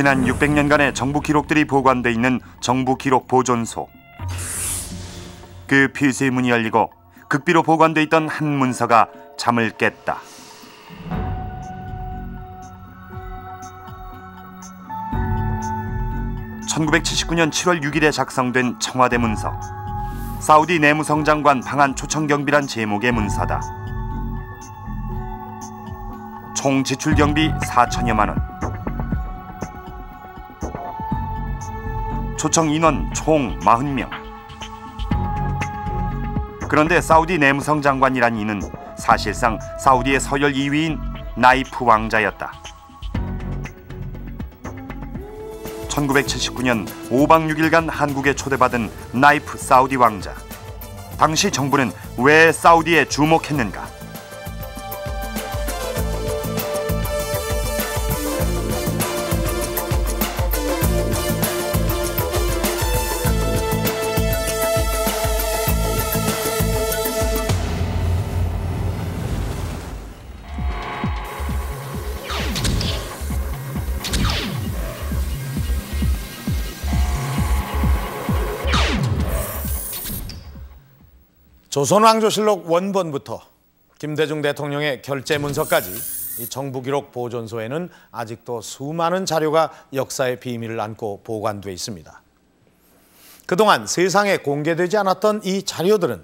지난 600년간의 정부 기록들이 보관돼 있는 정부 기록 보존소. 그 폐쇄의 문이 열리고 극비로 보관돼 있던 한 문서가 잠을 깼다. (1979년 7월 6일에) 작성된 청와대 문서. 사우디 내무성 장관 방한 초청 경비란 제목의 문서다. 총 지출 경비 4천여만 원. 초청 인원 총 40명. 그런데 사우디 내무성 장관이란 이는 사실상 사우디의 서열 2위인 나이프 왕자였다. 1979년 5박 6일간 한국에 초대받은 나이프 사우디 왕자. 당시 정부는 왜 사우디에 주목했는가? 조선왕조실록 원본부터 김대중 대통령의 결재 문서까지 이 정부기록 보존소에는 아직도 수많은 자료가 역사의 비밀을 안고 보관돼 있습니다. 그동안 세상에 공개되지 않았던 이 자료들은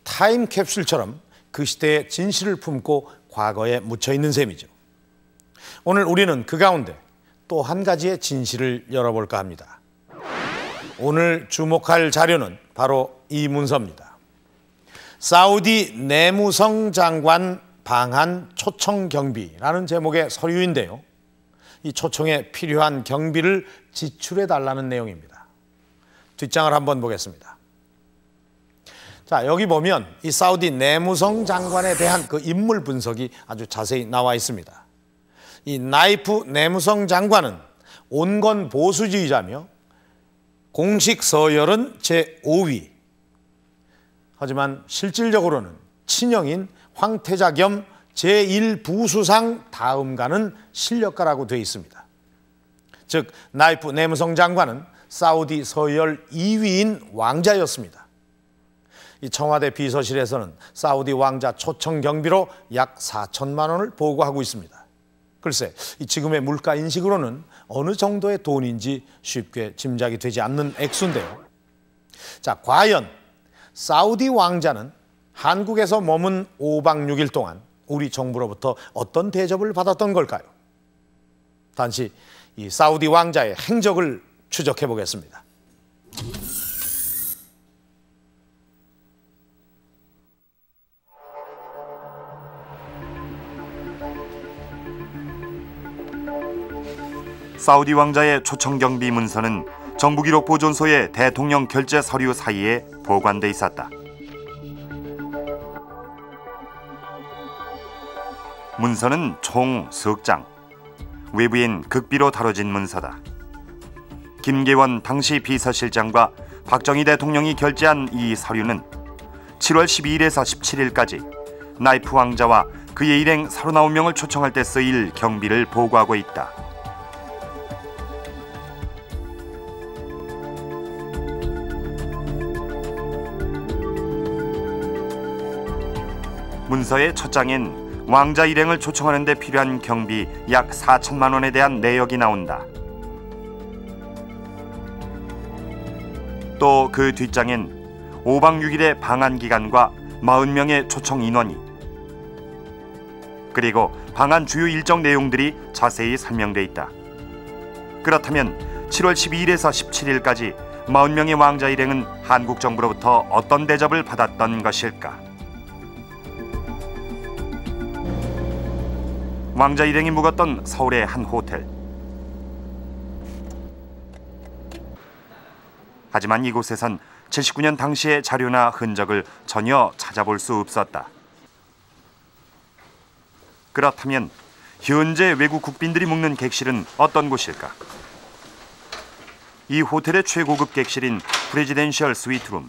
타임캡슐처럼 그 시대의 진실을 품고 과거에 묻혀 있는 셈이죠. 오늘 우리는 그 가운데 또 한 가지의 진실을 열어볼까 합니다. 오늘 주목할 자료는 바로 이 문서입니다. 사우디 내무성 장관 방한 초청 경비라는 제목의 서류인데요. 이 초청에 필요한 경비를 지출해 달라는 내용입니다. 뒷장을 한번 보겠습니다. 자, 여기 보면 이 사우디 내무성 장관에 대한 그 인물 분석이 아주 자세히 나와 있습니다. 이 나이프 내무성 장관은 온건 보수주의자며 공식 서열은 제5위. 하지만 실질적으로는 친형인 황태자 겸 제1부수상 다음가는 실력가라고 되어 있습니다. 즉 나이프 내무성 장관은 사우디 서열 2위인 왕자였습니다. 이 청와대 비서실에서는 사우디 왕자 초청 경비로 약 4천만 원을 보고하고 있습니다. 글쎄, 이 지금의 물가 인식으로는 어느 정도의 돈인지 쉽게 짐작이 되지 않는 액수인데요. 자, 과연 사우디 왕자는 한국에서 머문 5박 6일 동안 우리 정부로부터 어떤 대접을 받았던 걸까요? 단지 이 사우디 왕자의 행적을 추적해 보겠습니다. 사우디 왕자의 초청 경비 문서는 정부기록 보존소의 대통령 결재 서류 사이에 보관돼 있었다. 문서는 총 3장, 외부인 극비로 다뤄진 문서다. 김계원 당시 비서실장과 박정희 대통령이 결재한 이 서류는 7월 12일에서 17일까지 나이프 왕자와 그의 일행 39명을 초청할 때 쓰일 경비를 보고하고 있다. 문서의 첫 장엔 왕자 일행을 초청하는 데 필요한 경비 약 4천만 원에 대한 내역이 나온다. 또 그 뒷장엔 5박 6일의 방한 기간과 40명의 초청 인원이, 그리고 방한 주요 일정 내용들이 자세히 설명돼 있다. 그렇다면 7월 12일에서 17일까지 40명의 왕자 일행은 한국 정부로부터 어떤 대접을 받았던 것일까? 왕자 일행이 묵었던 서울의 한 호텔. 하지만 이곳에선 79년 당시의 자료나 흔적을 전혀 찾아볼 수 없었다. 그렇다면 현재 외국 국빈들이 묵는 객실은 어떤 곳일까? 이 호텔의 최고급 객실인 프레지덴셜 스위트룸.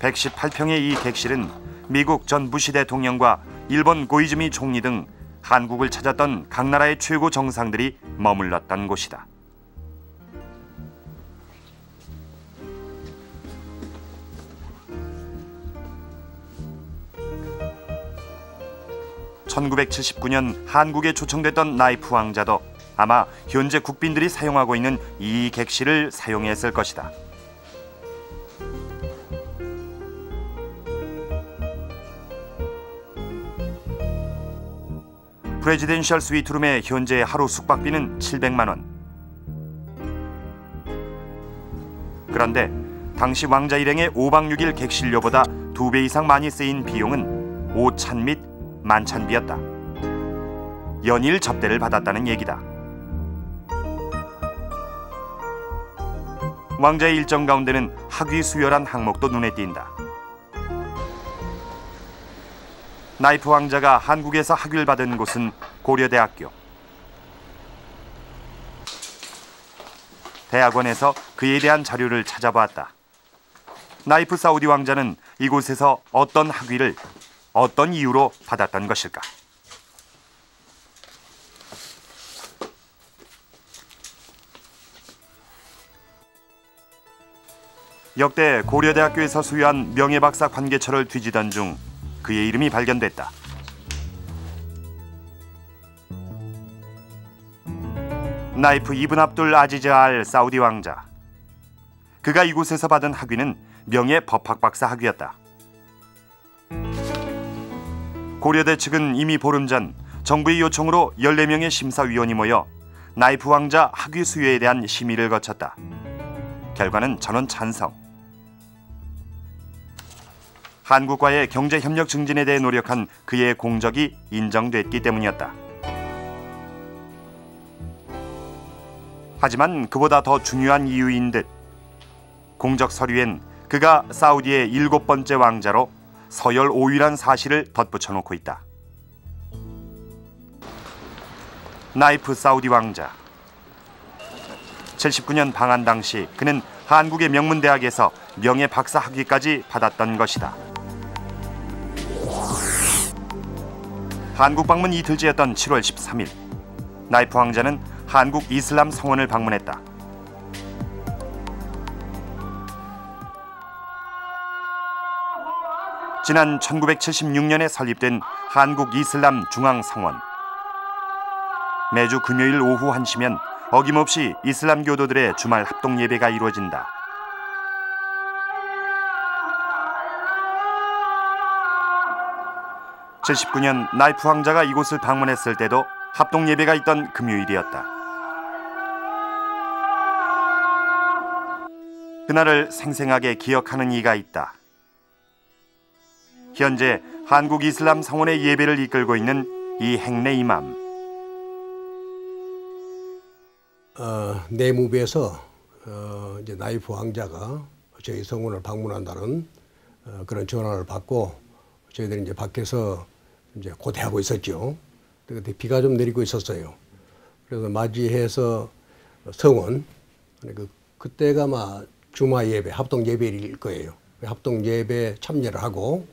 (118평의) 이 객실은 미국 전 부시 대통령과 일본 고이즈미 총리 등 한국을 찾았던 각 나라의 최고 정상들이 머물렀던 곳이다. (1979년) 한국에 초청됐던 나이프 왕자도 아마 현재 국빈들이 사용하고 있는 이 객실을 사용했을 것이다. 프레지덴셜 스위트룸의 현재 하루 숙박비는 700만 원. 그런데 당시 왕자 일행의 5박 6일 객실료보다 2배 이상 많이 쓰인 비용은 오찬 및 만찬비였다. 연일 접대를 받았다는 얘기다. 왕자의 일정 가운데는 학위 수여란 항목도 눈에 띈다. 나이프 왕자가 한국에서 학위를 받은 곳은 고려대학교. 대학원에서 그에 대한 자료를 찾아보았다. 나이프 사우디 왕자는 이곳에서 어떤 학위를 어떤 이유로 받았던 것일까? 역대 고려대학교에서 수여한 명예박사 관계처를 뒤지던 중 그의 이름이 발견됐다. 나이프 이븐 압둘 아지즈 알 사우디 왕자. 그가 이곳에서 받은 학위는 명예 법학박사 학위였다. 고려대 측은 이미 보름 전 정부의 요청으로 14명의 심사위원이 모여 나이프 왕자 학위 수여에 대한 심의를 거쳤다. 결과는 전원 찬성. 한국과의 경제협력 증진에 대해 노력한 그의 공적이 인정됐기 때문이었다. 하지만 그보다 더 중요한 이유인 듯 공적 서류엔 그가 사우디의 7번째 왕자로 서열 5위란 사실을 덧붙여 놓고 있다. 나이프 사우디 왕자. 79년 방한 당시 그는 한국의 명문대학에서 명예 박사 학위까지 받았던 것이다. 한국 방문 이틀째였던 7월 13일, 나이프 왕자는 한국 이슬람 성원을 방문했다. 지난 1976년에 설립된 한국 이슬람 중앙성원. 매주 금요일 오후 1시면 어김없이 이슬람 교도들의 주말 합동 예배가 이루어진다. (79년) 나이프 왕자가 이곳을 방문했을 때도 합동 예배가 있던 금요일이었다. 그날을 생생하게 기억하는 이가 있다. 현재 한국 이슬람 성원의 예배를 이끌고 있는 이 행내 이맘. 내무부에서 이제 나이프 왕자가 저희 성원을 방문한다는 그런 전화를 받고 저희들이 이제 밖에서 이제 고대하고 있었죠. 그때 비가 좀 내리고 있었어요. 그래서 맞이해서 성원, 그때가 아마 주마 예배, 합동 예배일 거예요. 합동 예배 참여를 하고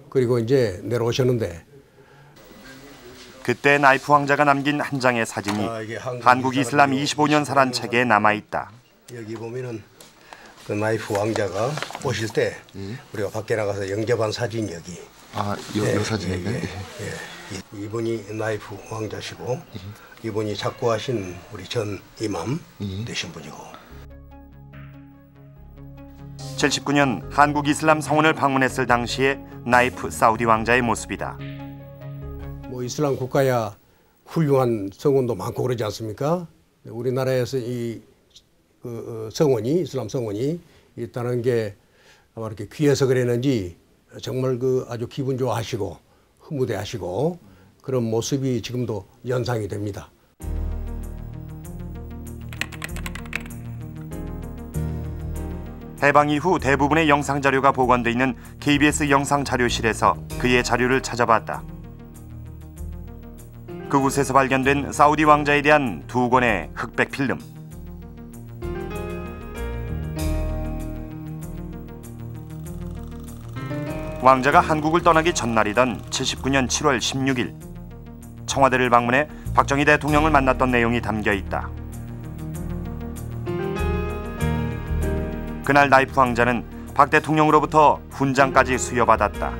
그리고 이제 내려오셨는데 그때 나이프 왕자가 남긴 한 장의 사진이 한국 이슬람 25년 사란 책에 남아있다. 여기 보면은 그 나이프 왕자가 오실 때 우리가 밖에 나가서 영접한 사진이 여기. 요 사진이네. 예. 이분이 나이프 왕자시고 이분이 작고하신 우리 전 이맘 되신 분이고. 79년 한국 이슬람 성원을 방문했을 당시의 나이프 사우디 왕자의 모습이다. 뭐 이슬람 국가야 훌륭한 성원도 많고 그러지 않습니까? 우리나라에서 이 성원이 이슬람 성원이 있다는 게 아마 이렇게 귀해서 그랬는지 정말 아주 기분 좋아하시고 흐무대하시고 그런 모습이 지금도 연상이 됩니다. 해방 이후 대부분의 영상 자료가 보관돼 있는 KBS 영상 자료실에서 그의 자료를 찾아봤다. 그곳에서 발견된 사우디 왕자에 대한 2권의 흑백 필름. 왕자가 한국을 떠나기 전날이던 79년 7월 16일 청와대를 방문해 박정희 대통령을 만났던 내용이 담겨 있다. 그날 나이프 왕자는 박 대통령으로부터 훈장까지 수여받았다.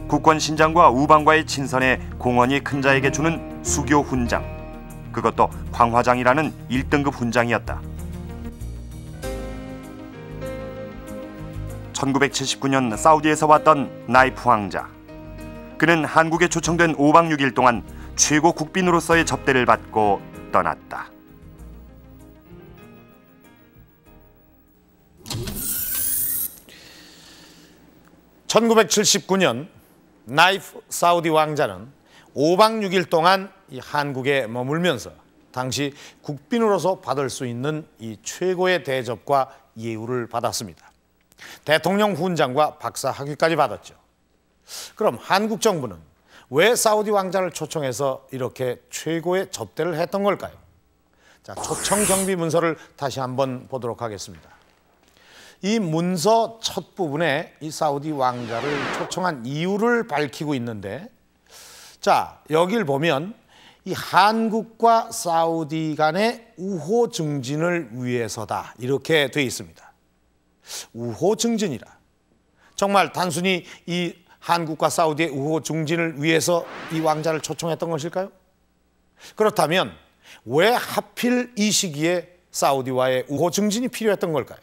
국권신장과 우방과의 친선에 공헌이 큰 자에게 주는 수교 훈장, 그것도 광화장이라는 1등급 훈장이었다. 1979년 사우디에서 왔던 나이프 왕자. 그는 한국에 초청된 5박 6일 동안 최고 국빈으로서의 접대를 받고 떠났다. (1979년) 나이프 사우디 왕자는 5박 6일 동안 이 한국에 머물면서 당시 국빈으로서 받을 수 있는 이 최고의 대접과 예우를 받았습니다. 대통령 훈장과 박사 학위까지 받았죠. 그럼 한국 정부는 왜 사우디 왕자를 초청해서 이렇게 최고의 접대를 했던 걸까요? 자, 초청 경비 문서를 다시 한번 보도록 하겠습니다. 이 문서 첫 부분에 이 사우디 왕자를 초청한 이유를 밝히고 있는데, 자, 여길 보면 이 한국과 사우디 간의 우호 증진을 위해서다 이렇게 돼 있습니다. 우호 증진이라. 정말 단순히 이 한국과 사우디의 우호 증진을 위해서 이 왕자를 초청했던 것일까요? 그렇다면 왜 하필 이 시기에 사우디와의 우호 증진이 필요했던 걸까요?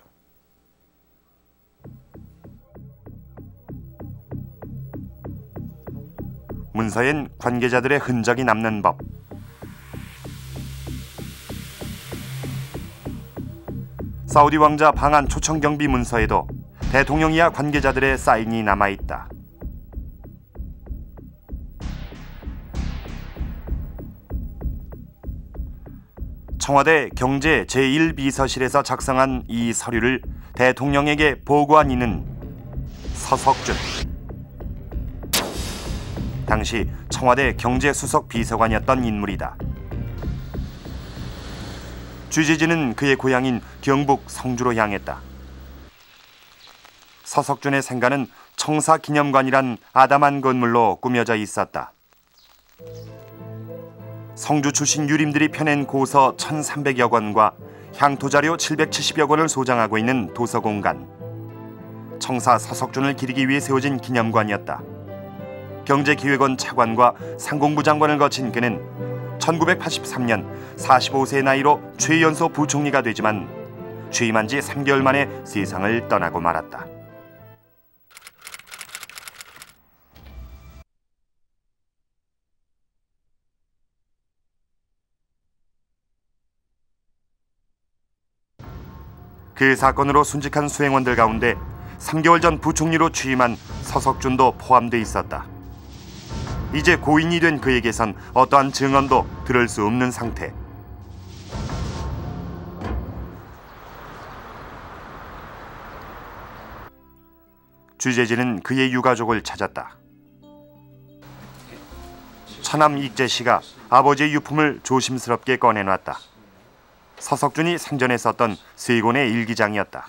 문서엔 관계자들의 흔적이 남는 법. 사우디 왕자 방한 초청 경비 문서에도 대통령이야 관계자들의 사인이 남아있다. 청와대 경제 제1비서실에서 작성한 이 서류를 대통령에게 보고한 이는 서석준. 당시 청와대 경제수석 비서관이었던 인물이다. 취재진은 그의 고향인 경북 성주로 향했다. 서석준의 생가는 청사기념관이란 아담한 건물로 꾸며져 있었다. 성주 출신 유림들이 펴낸 고서 1,300여 권과 향토자료 770여 권을 소장하고 있는 도서공간. 청사 서석준을 기리기 위해 세워진 기념관이었다. 경제기획원 차관과 상공부 장관을 거친 그는 1983년 45세의 나이로 최연소 부총리가 되지만 취임한 지 3개월 만에 세상을 떠나고 말았다. 그 사건으로 순직한 수행원들 가운데 3개월 전 부총리로 취임한 서석준도 포함돼 있었다. 이제 고인이 된 그에게선 어떠한 증언도 들을 수 없는 상태. 취재진은 그의 유가족을 찾았다. 처남 익재 씨가 아버지의 유품을 조심스럽게 꺼내놨다. 서석준이 생전에 썼던 3권의 일기장이었다.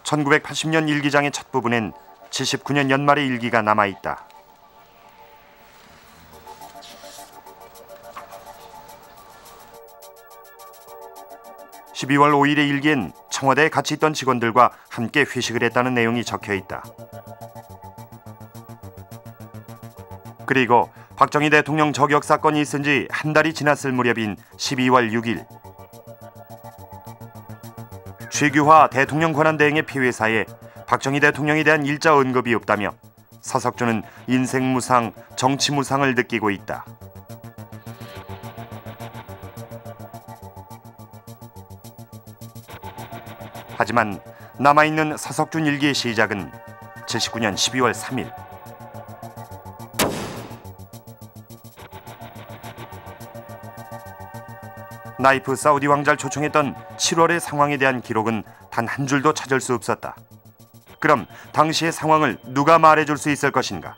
1980년 일기장의 첫 부분엔 79년 연말의 일기가 남아있다. (12월 5일의) 일기엔 청와대에 같이 있던 직원들과 함께 회식을 했다는 내용이 적혀있다. 그리고 박정희 대통령 저격 사건이 있은 지 한 달이 지났을 무렵인 12월 6일 최규화 대통령 권한대행의 피회사에 박정희 대통령에 대한 일자 언급이 없다며 서석준은 인생무상, 정치무상을 느끼고 있다. 하지만 남아있는 서석준 일기의 시작은 79년 12월 3일. 나이프 사우디 왕자를 초청했던 7월의 상황에 대한 기록은 단 한 줄도 찾을 수 없었다. 그럼 당시의 상황을 누가 말해줄 수 있을 것인가?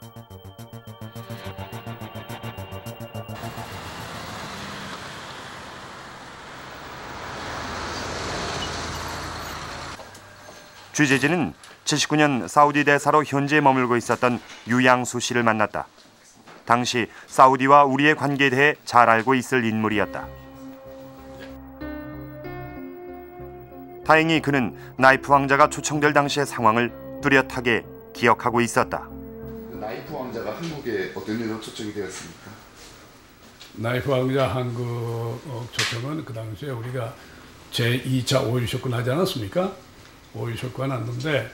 취재진은 79년 사우디 대사로 현지에 머물고 있었던 유양수 씨를 만났다. 당시 사우디와 우리의 관계에 대해 잘 알고 있을 인물이었다. 다행히 그는 나이프 왕자가 초청될 당시의 상황을 뚜렷하게 기억하고 있었다. 나이프 왕자가 한국에 어떤 일로 초청이 되었습니까? 나이프 왕자 한국 초청은 그 당시에 우리가 제2차 오일 쇼크 나지 않았습니까? 오일 쇼크가 났는데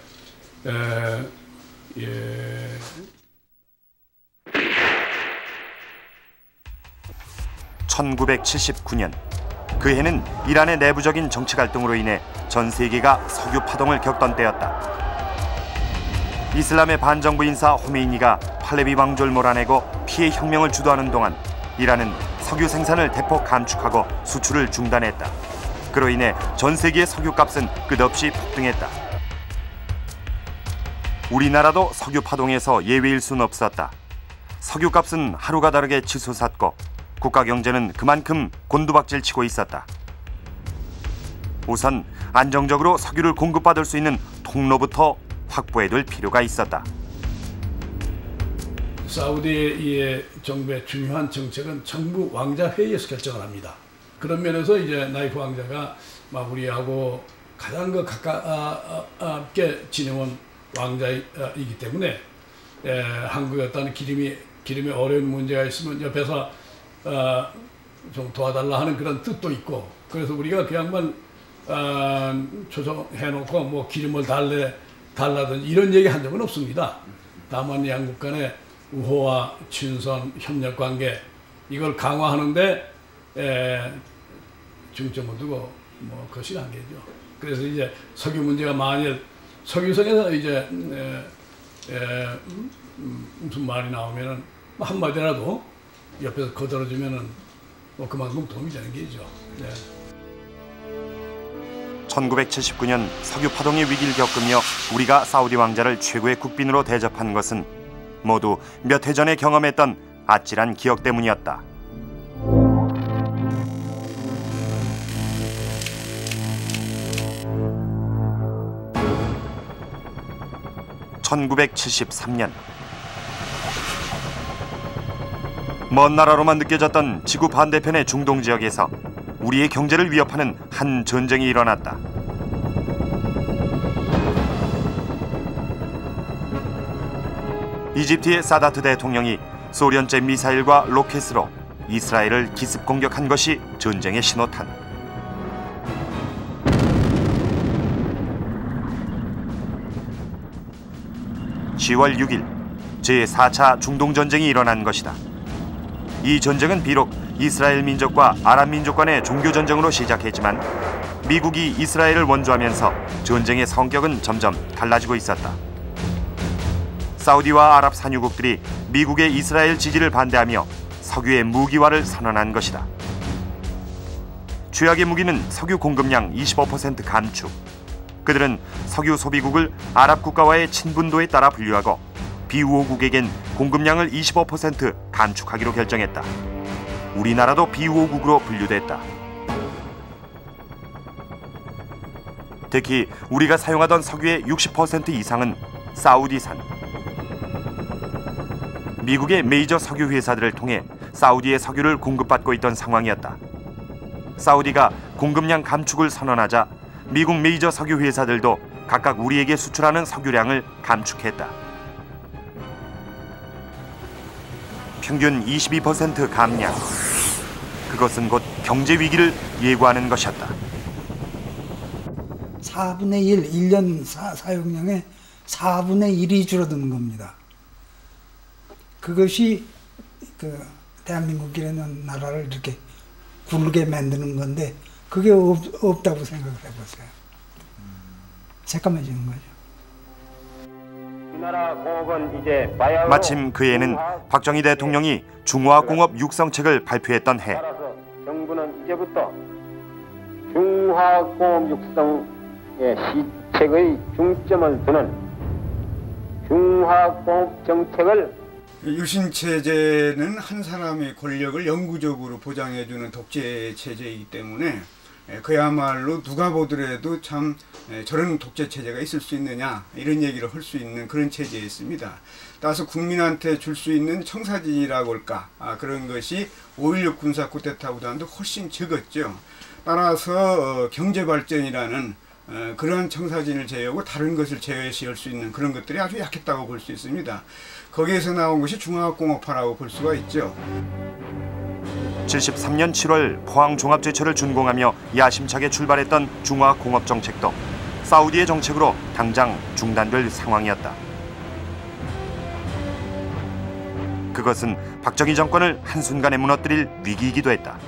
1979년 그 해는 이란의 내부적인 정치 갈등으로 인해 전 세계가 석유 파동을 겪던 때였다. 이슬람의 반정부 인사 호메이니가 팔레비 왕조를 몰아내고 피해 혁명을 주도하는 동안 이란은 석유 생산을 대폭 감축하고 수출을 중단했다. 그로 인해 전 세계의 석유값은 끝없이 폭등했다. 우리나라도 석유 파동에서 예외일 순 없었다. 석유값은 하루가 다르게 치솟았고 국가 경제는 그만큼 곤두박질치고 있었다. 우선 안정적으로 석유를 공급받을 수 있는 통로부터 확보해둘 필요가 있었다. 사우디의 정부의 중요한 정책은 정부 왕자 회의에서 결정을 합니다. 그런 면에서 이제 나이프 왕자가 우리하고 가장 가깝게 지내온 왕자이기 때문에 한국에 어떤 기름에 어려운 문제가 있으면 옆에서 좀 도와달라 하는 그런 뜻도 있고, 그래서 우리가 그 양반 초청해놓고 기름을 달라든지 이런 얘기 한 적은 없습니다. 다만 양국 간의 우호와 친선, 협력 관계 이걸 강화하는데 중점을 두고 그것이 한계죠. 그래서 이제 석유 문제가 만일 석유성에서 이제 무슨 말이 나오면은 한마디라도 옆에서 거들어주면은 그만큼 도움이 되는 게죠. 네. 1979년 석유 파동의 위기를 겪으며 우리가 사우디 왕자를 최고의 국빈으로 대접한 것은 모두 몇 해 전에 경험했던 아찔한 기억 때문이었다. (1973년) 먼 나라로만 느껴졌던 지구 반대편의 중동 지역에서 우리의 경제를 위협하는 한 전쟁이 일어났다. 이집트의 사다트 대통령이 소련제 미사일과 로켓으로 이스라엘을 기습 공격한 것이 전쟁의 신호탄. (10월 6일) 제4차 중동전쟁이 일어난 것이다. 이 전쟁은 비록 이스라엘 민족과 아랍 민족 간의 종교전쟁으로 시작했지만 미국이 이스라엘을 원조하면서 전쟁의 성격은 점점 달라지고 있었다. 사우디와 아랍 산유국들이 미국의 이스라엘 지지를 반대하며 석유의 무기화를 선언한 것이다. 최악의 무기는 석유 공급량 25% 감축. 그들은 석유 소비국을 아랍 국가와의 친분도에 따라 분류하고 비우호국에겐 공급량을 25% 감축하기로 결정했다. 우리나라도 비우호국으로 분류됐다. 특히 우리가 사용하던 석유의 60% 이상은 사우디산. 미국의 메이저 석유 회사들을 통해 사우디의 석유를 공급받고 있던 상황이었다. 사우디가 공급량 감축을 선언하자 미국 메이저 석유 회사들도 각각 우리에게 수출하는 석유량을 감축했다. 평균 22% 감량. 그것은 곧 경제 위기를 예고하는 것이었다. 4분의 1, 1년 사용량의 4분의 1이 줄어드는 겁니다. 그것이 대한민국이라는 나라를 이렇게 굴게 만드는 건데 그게 없다고 생각을 해보세요. 새까매지는 거죠. 마침 그 해는 박정희 대통령이 중화공업 육성책을 발표했던 해. 따라서 정부는 이제부터 중화공업 육성의 시책의 중점을 두는 중화공업 정책을 유신체제는 한 사람의 권력을 영구적으로 보장해주는 독재체제이기 때문에 그야말로 누가 보더라도 참 저런 독재체제가 있을 수 있느냐 이런 얘기를 할 수 있는 그런 체제였습니다. 따라서 국민한테 줄 수 있는 청사진이라고 할까 그런 것이 5.16 군사 쿠데타보다도 훨씬 적었죠. 따라서 경제발전이라는 그러한 청사진을 제외하고 다른 것을 제외시할 수 있는 그런 것들이 아주 약했다고 볼 수 있습니다. 거기에서 나온 것이 중화공업화라고 볼 수가 있죠. 73년 7월 포항 종합제철을 준공하며 야심차게 출발했던 중화공업 정책도 사우디의 정책으로 당장 중단될 상황이었다. 그것은 박정희 정권을 한순간에 무너뜨릴 위기이기도 했다.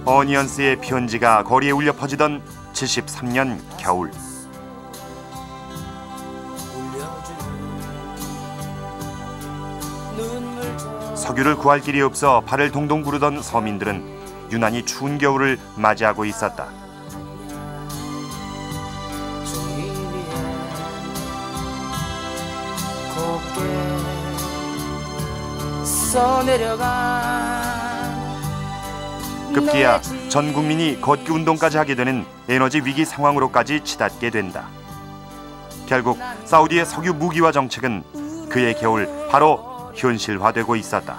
어니언스의 편지가 거리에 울려 퍼지던 73년 겨울. 석유를 구할 길이 없어 발을 동동 구르던 서민들은 유난히 추운 겨울을 맞이하고 있었다. 급기야 전 국민이 걷기 운동까지 하게 되는 에너지 위기 상황으로까지 치닫게 된다. 결국 사우디의 석유 무기화 정책은 그의 겨울 바로 현실화되고 있었다.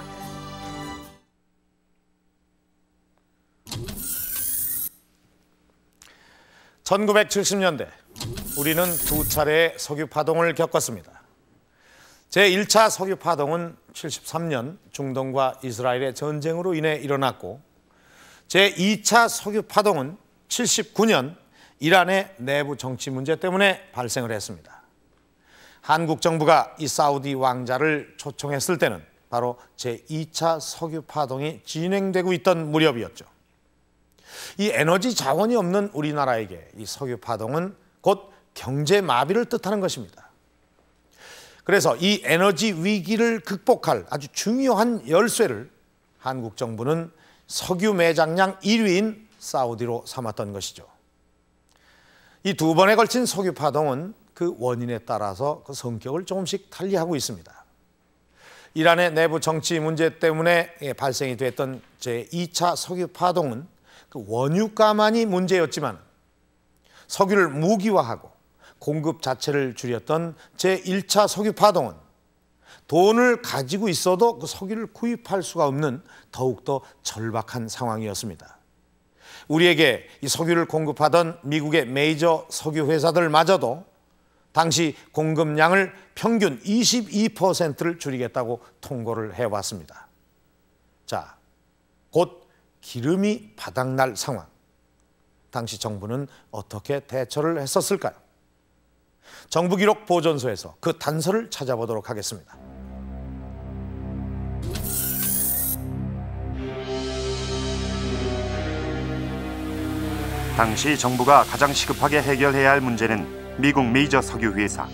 (1970년대) 우리는 두 차례의 석유 파동을 겪었습니다. 제1차 석유 파동은 73년 중동과 이스라엘의 전쟁으로 인해 일어났고, 제2차 석유 파동은 79년 이란의 내부 정치 문제 때문에 발생을 했습니다. 한국 정부가 이 사우디 왕자를 초청했을 때는 바로 제2차 석유 파동이 진행되고 있던 무렵이었죠. 이 에너지 자원이 없는 우리나라에게 이 석유 파동은 곧 경제 마비를 뜻하는 것입니다. 그래서 이 에너지 위기를 극복할 아주 중요한 열쇠를 한국 정부는 석유 매장량 1위인 사우디로 삼았던 것이죠. 이 두 번에 걸친 석유 파동은 그 원인에 따라서 그 성격을 조금씩 달리하고 있습니다. 이란의 내부 정치 문제 때문에 발생이 됐던 제2차 석유 파동은 그 원유가만이 문제였지만, 석유를 무기화하고 공급 자체를 줄였던 제1차 석유 파동은 돈을 가지고 있어도 그 석유를 구입할 수가 없는 더욱더 절박한 상황이었습니다. 우리에게 이 석유를 공급하던 미국의 메이저 석유 회사들마저도 당시 공급량을 평균 22%를 줄이겠다고 통고를 해왔습니다. 자, 곧 기름이 바닥날 상황. 당시 정부는 어떻게 대처를 했었을까요? 정부기록 보존소에서 그 단서를 찾아보도록 하겠습니다. 당시 정부가 가장 시급하게 해결해야 할 문제는 미국 메이저 석유 회사.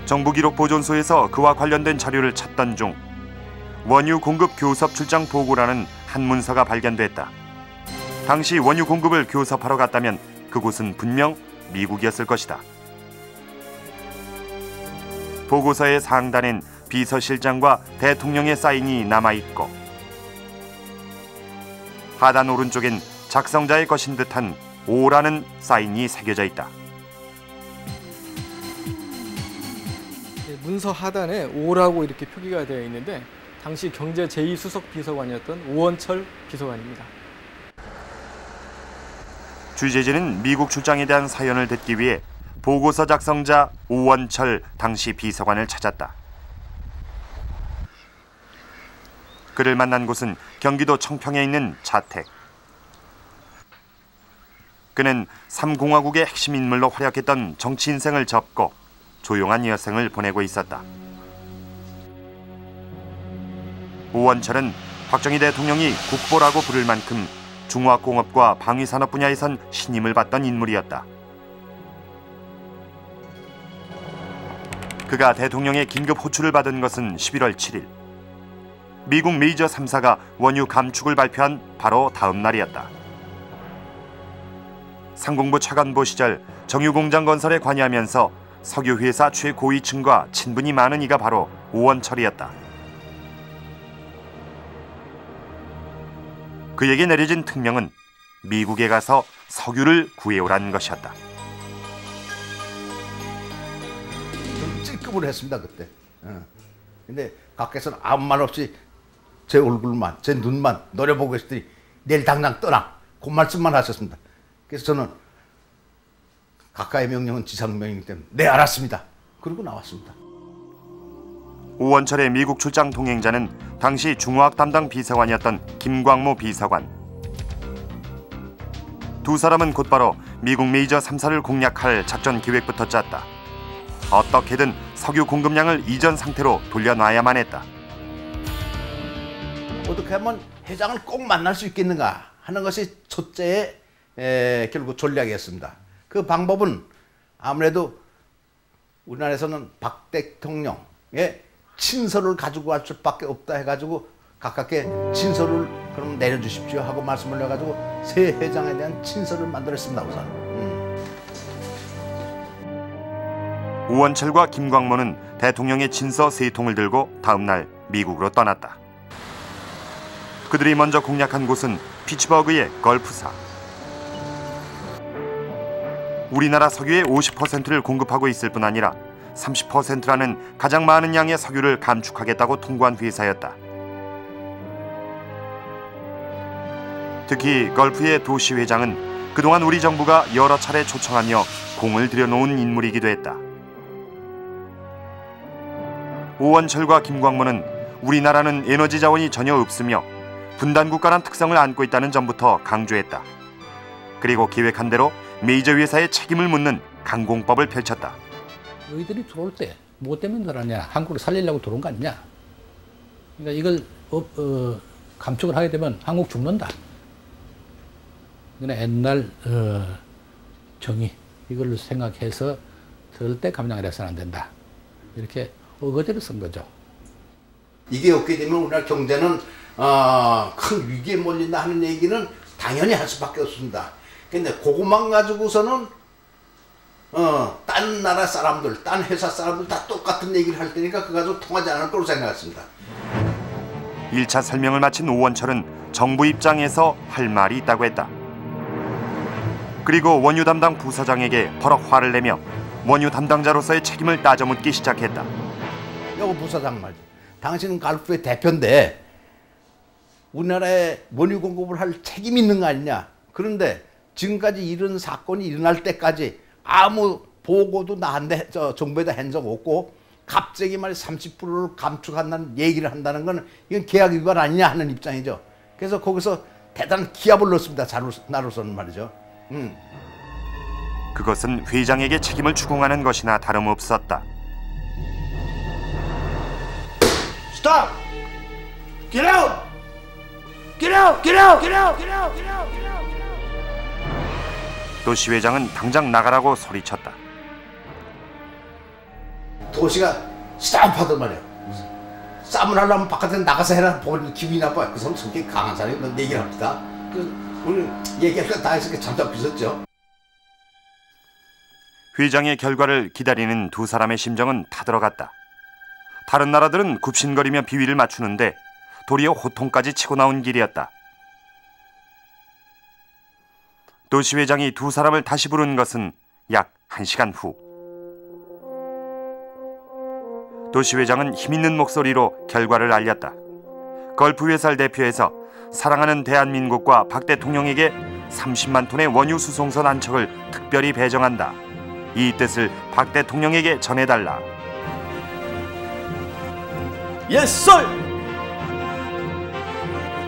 정부기록 보존소에서 그와 관련된 자료를 찾던 중 원유 공급 교섭 출장 보고라는 한 문서가 발견됐다. 당시 원유 공급을 교섭하러 갔다면 그곳은 분명 미국이었을 것이다. 보고서의 상단엔 비서실장과 대통령의 사인이 남아있고, 하단 오른쪽엔 작성자의 것인 듯한 오라는 사인이 새겨져 있다. 문서 하단에 오라고 이렇게 표기가 되어 있는데, 당시 경제 제2수석 비서관이었던 오원철 비서관입니다. 취재진은 미국 출장에 대한 사연을 듣기 위해 보고서 작성자 오원철 당시 비서관을 찾았다. 그를 만난 곳은 경기도 청평에 있는 자택. 그는 3공화국의 핵심 인물로 활약했던 정치 인생을 접고 조용한 여생을 보내고 있었다. 오원철은 박정희 대통령이 국보라고 부를 만큼 중화공업과 방위산업 분야에선 신임을 받던 인물이었다. 그가 대통령의 긴급 호출을 받은 것은 11월 7일. 미국 메이저 3사가 원유 감축을 발표한 바로 다음 날이었다. 상공부 차관보 시절 정유공장 건설에 관여하면서 석유회사 최고위층과 친분이 많은 이가 바로 오원철이었다. 그에게 내려진 특명은 미국에 가서 석유를 구해오라는 것이었다. 좀 찔끔을 했습니다 그때. 근데 밖에서는 아무 말 없이 제 얼굴만, 제 눈만 노려보고 계시더니 내일 당장 떠나 그 말씀만 하셨습니다. 그래서 저는 각하의 명령은 지상명이기 때문에 네 알았습니다. 그러고 나왔습니다. 오원철의 미국 출장 동행자는 당시 중화학 담당 비서관이었던 김광모 비서관. 두 사람은 곧바로 미국 메이저 3사를 공략할 작전 기획부터 짰다. 어떻게든 석유 공급량을 이전 상태로 돌려놔야만 했다. 어떻게 하면 회장을 꼭 만날 수 있겠는가 하는 것이 첫째의 결국 전략이었습니다. 그 방법은 아무래도 우리나라에서는 박 대통령의 친서를 가지고 갈 수밖에 없다 해가지고 가깝게 친서를 그럼 내려주십시오 하고 말씀을 해가지고 새 회장에 대한 친서를 만들었습니다. 우선. 오원철과 김광모는 대통령의 친서 3통을 들고 다음 날 미국으로 떠났다. 그들이 먼저 공략한 곳은 피츠버그의 걸프사. 우리나라 석유의 50%를 공급하고 있을 뿐 아니라 30%라는 가장 많은 양의 석유를 감축하겠다고 통보한 회사였다. 특히 걸프의 도시 회장은 그동안 우리 정부가 여러 차례 초청하며 공을 들여놓은 인물이기도 했다. 오원철과 김광모는 우리나라는 에너지 자원이 전혀 없으며 분단국가란 특성을 안고 있다는 점부터 강조했다. 그리고 계획한 대로 메이저 회사의 책임을 묻는 강공법을 펼쳤다. 너희들이 들어올 때 뭐 때문에 들어왔냐? 한국을 살리려고 들어온 거 아니냐? 그러니까 이걸 감축을 하게 되면 한국 죽는다. 그냥 옛날 정의 이걸 생각해서 절대 감량을 해서는 안 된다. 이렇게 어거지를 쓴 거죠. 이게 없게 되면 우리나라 경제는 큰 위기에 몰린다 하는 얘기는 당연히 할 수밖에 없습니다. 근데 그것만 가지고서는 딴 나라 사람들, 딴 회사 사람들 다 똑같은 얘기를 할 테니까 그거 가지고 통하지 않을 거로 생각했습니다. 1차 설명을 마친 오원철은 정부 입장에서 할 말이 있다고 했다. 그리고 원유 담당 부서장에게 버럭 화를 내며 원유 담당자로서의 책임을 따져묻기 시작했다. 여보 부서장 말이지. 당신은 갈프의 대표인데 우리나라에 원유 공급을 할 책임이 있는 거 아니냐. 그런데 지금까지 이런 사건이 일어날 때까지 아무 보고도 나한테 정부에다 한 적 없고 갑자기 말이 30%를 감축한다는 얘기를 한다는 건 이건 계약 위반 아니냐 하는 입장이죠. 그래서 거기서 대단한 기합을 넣습니다. 나로서는 말이죠. 그것은 회장에게 책임을 추궁하는 것이나 다름없었다. Stop! Get out! Get out! Get out! Get out! Get out! Get out! Get out! 도시 회장은 당장 나가라고 소리쳤다. 도시가 스탑하단 말이야. 싸움을 하려면 바깥에 나가서 해라. 보고 기분이 나빠. 그 사람 성격이 강한 사람이 넌 얘기를 합니다. 오늘 얘기하니까 다 해서 잠깐 비었죠. 회장의 결과를 기다리는 두 사람의 심정은 타들어갔다. 다른 나라들은 굽신거리며 비위를 맞추는데 도리어 호통까지 치고 나온 길이었다. 도시 회장이 두 사람을 다시 부른 것은 약 1시간 후. 도시 회장은 힘있는 목소리로 결과를 알렸다. 걸프 회사를 대표해서 사랑하는 대한민국과 박 대통령에게 30만 톤의 원유 수송선 한 척을 특별히 배정한다. 이 뜻을 박 대통령에게 전해달라. Yes, sir.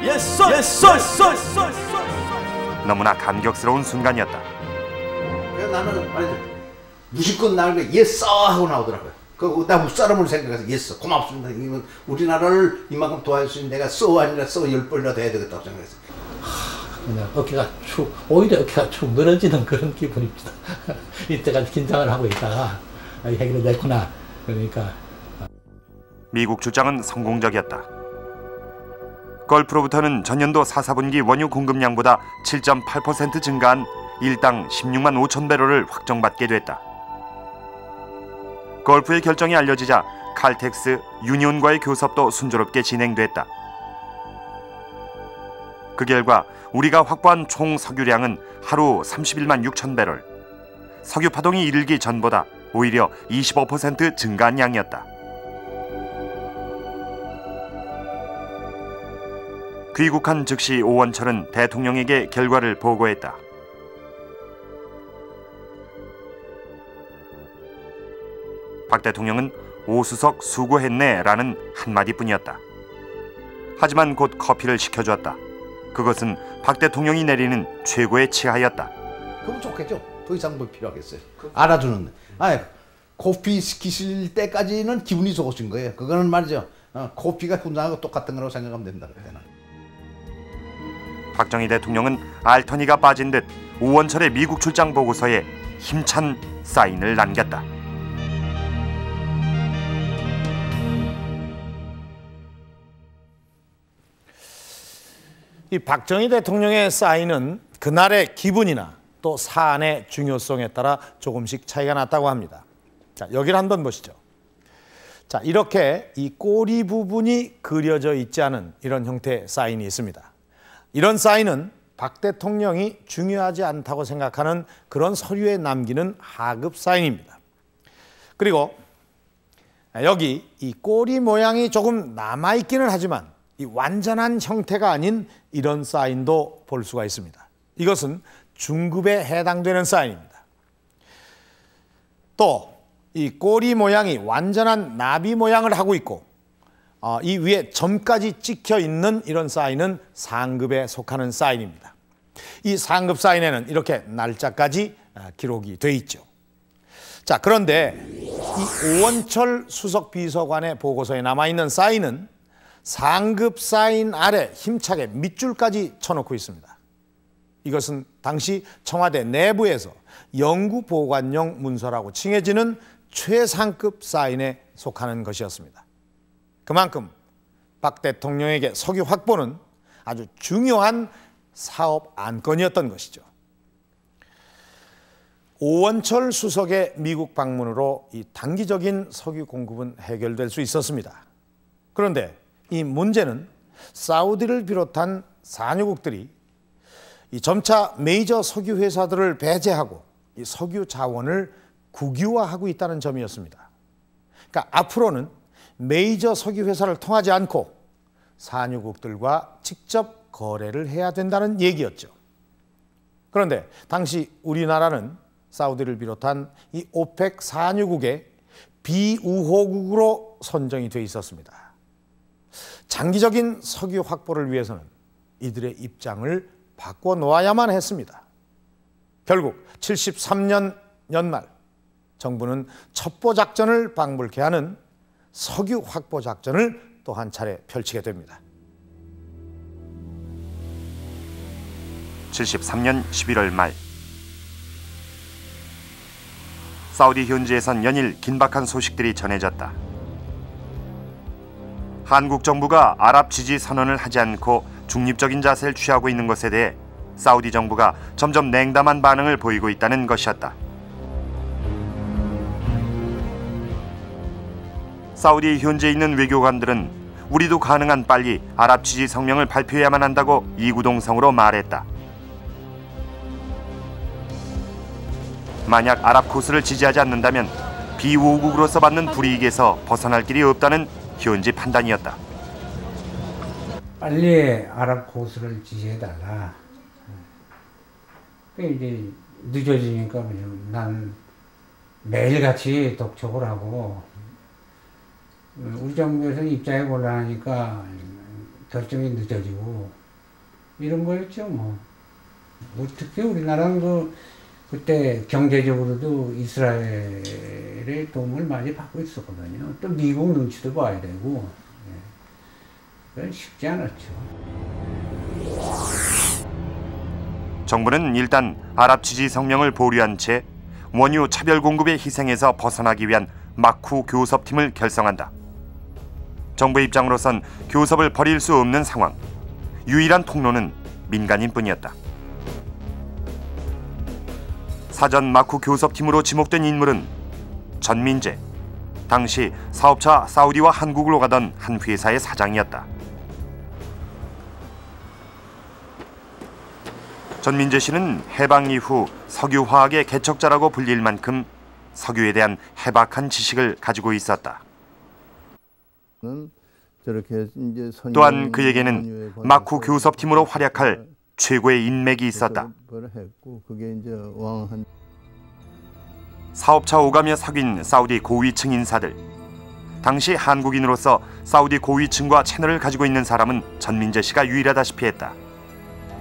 Yes, sir. Yes, sir. 너무나 감격스러운 순간이었다. 그래서 나는 말이죠. 무심코 나를 예스 하고 나오더라고요. 나 무사람을 생각해서 예스 고맙습니다. 우리나라를 이만큼 도와줄 수 있는 내가 아니라 10번이라도 해야 되겠다고 생각했어요. 그냥 어깨가 오히려 어깨가 축 늘어지는 그런 기분입니다. 이때까지 긴장을 하고 있다가 해결이 됐구나. 그러니까 미국 출장은 성공적이었다. 걸프로부터는 전년도 4, 4분기 원유 공급량보다 7.8% 증가한 일당 16만 5천 배럴을 확정받게 됐다. 걸프의 결정이 알려지자 칼텍스, 유니온과의 교섭도 순조롭게 진행됐다. 그 결과 우리가 확보한 총 석유량은 하루 31만 6천 배럴, 석유 파동이 이르기 전보다 오히려 25% 증가한 양이었다. 귀국한 즉시 오원철은 대통령에게 결과를 보고했다. 박 대통령은 오수석 수고했네라는 한마디뿐이었다. 하지만 곧 커피를 시켜주었다. 그것은 박 대통령이 내리는 최고의 치하였다. 그럼 좋겠죠. 더 이상 뭘 필요하겠어요. 알아주는. 커피 시키실 때까지는 기분이 좋으신 거예요. 그거는 말이죠. 커피가 훈장하고 똑같은 거라고 생각하면 된다. 그때는. 박정희 대통령은 알터니가 빠진 듯 오원철의 미국 출장 보고서에 힘찬 사인을 남겼다. 이 박정희 대통령의 사인은 그날의 기분이나 또 사안의 중요성에 따라 조금씩 차이가 났다고 합니다. 자, 여기를 한번 보시죠. 자, 이렇게 이 꼬리 부분이 그려져 있지 않은 이런 형태의 사인이 있습니다. 이런 사인은 박 대통령이 중요하지 않다고 생각하는 그런 서류에 남기는 하급 사인입니다. 그리고 여기 이 꼬리 모양이 조금 남아있기는 하지만 이 완전한 형태가 아닌 이런 사인도 볼 수가 있습니다. 이것은 중급에 해당되는 사인입니다. 또 이 꼬리 모양이 완전한 나비 모양을 하고 있고 이 위에 점까지 찍혀 있는 이런 사인은 상급에 속하는 사인입니다. 이 상급 사인에는 이렇게 날짜까지 기록이 돼 있죠. 자, 그런데 이 오원철 수석 비서관의 보고서에 남아있는 사인은 상급 사인 아래 힘차게 밑줄까지 쳐놓고 있습니다. 이것은 당시 청와대 내부에서 영구보관용 문서라고 칭해지는 최상급 사인에 속하는 것이었습니다. 그만큼 박 대통령에게 석유 확보는 아주 중요한 사업 안건이었던 것이죠. 오원철 수석의 미국 방문으로 이 단기적인 석유 공급은 해결될 수 있었습니다. 그런데 이 문제는 사우디를 비롯한 산유국들이 이 점차 메이저 석유 회사들을 배제하고 이 석유 자원을 국유화하고 있다는 점이었습니다. 그러니까 앞으로는 메이저 석유 회사를 통하지 않고 산유국들과 직접 거래를 해야 된다는 얘기였죠. 그런데 당시 우리나라는 사우디를 비롯한 이 오펙 산유국의 비우호국으로 선정이 돼 있었습니다. 장기적인 석유 확보를 위해서는 이들의 입장을 바꿔놓아야만 했습니다. 결국 73년 연말 정부는 첩보작전을 방불케 하는 석유 확보 작전을 또 한 차례 펼치게 됩니다. 73년 11월 말 사우디 현지에선 연일 긴박한 소식들이 전해졌다. 한국 정부가 아랍 지지 선언을 하지 않고 중립적인 자세를 취하고 있는 것에 대해 사우디 정부가 점점 냉담한 반응을 보이고 있다는 것이었다. 사우디 현지에 있는 외교관들은 우리도 가능한 빨리 아랍 지지 성명을 발표해야만 한다고 이구동성으로 말했다. 만약 아랍 코스를 지지하지 않는다면 비우호국으로서 받는 불이익에서 벗어날 길이 없다는 현지 판단이었다. 빨리 아랍 코스를 지지해달라. 이제 늦어지니까 난 매일같이 독촉을 하고 우리 정부에서 입장에 곤란하니까 결정이 늦어지고 이런 거였죠. 뭐 특히 우리나라는 그때 경제적으로도 이스라엘의 도움을 많이 받고 있었거든요. 또 미국 눈치도 봐야 되고 그건 쉽지 않았죠. 정부는 일단 아랍 지지 성명을 보류한 채 원유 차별 공급의 희생에서 벗어나기 위한 마쿠 교섭팀을 결성한다. 정부의 입장으로선 교섭을 벌일 수 없는 상황. 유일한 통로는 민간인 뿐이었다. 사전 마쿠 교섭팀으로 지목된 인물은 전민재, 당시 사업차 사우디와 한국으로 가던 한 회사의 사장이었다. 전민재 씨는 해방 이후 석유화학의 개척자라고 불릴 만큼 석유에 대한 해박한 지식을 가지고 있었다. 또한 그에게는 마쿠 교섭팀으로 활약할 최고의 인맥이 있었다. 사업차 오가며 사귄 사우디 고위층 인사들. 당시 한국인으로서 사우디 고위층과 채널을 가지고 있는 사람은 전민재 씨가 유일하다시피 했다.